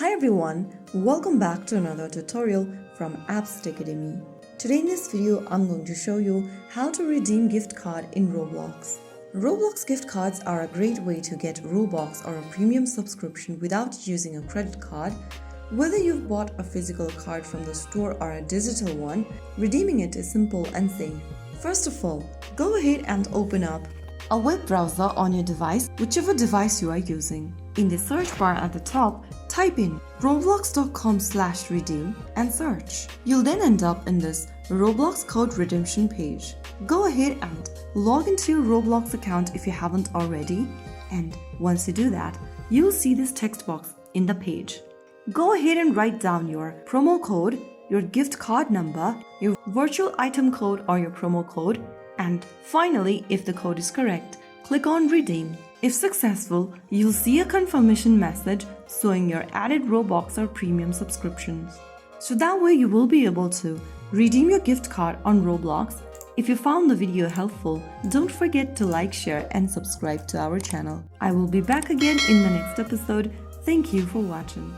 Hi everyone, welcome back to another tutorial from Apps Academy. Today in this video, I'm going to show you how to redeem gift card in Roblox. Roblox gift cards are a great way to get Robux or a premium subscription without using a credit card. Whether you've bought a physical card from the store or a digital one, redeeming it is simple and safe. First of all, go ahead and open up a web browser on your device, whichever device you are using. In the search bar at the top, type in roblox.com/redeem and search. You'll then end up in this Roblox code redemption page. Go ahead and log into your Roblox account if you haven't already, and once you do that, you'll see this text box in the page. Go ahead and write down your promo code, your gift card number, your virtual item code or your promo code, and finally, if the code is correct, click on redeem. If successful, you'll see a confirmation message showing your added Robux or premium subscriptions. So that way you will be able to redeem your gift card on Roblox. If you found the video helpful, don't forget to like, share and subscribe to our channel. I will be back again in the next episode. Thank you for watching.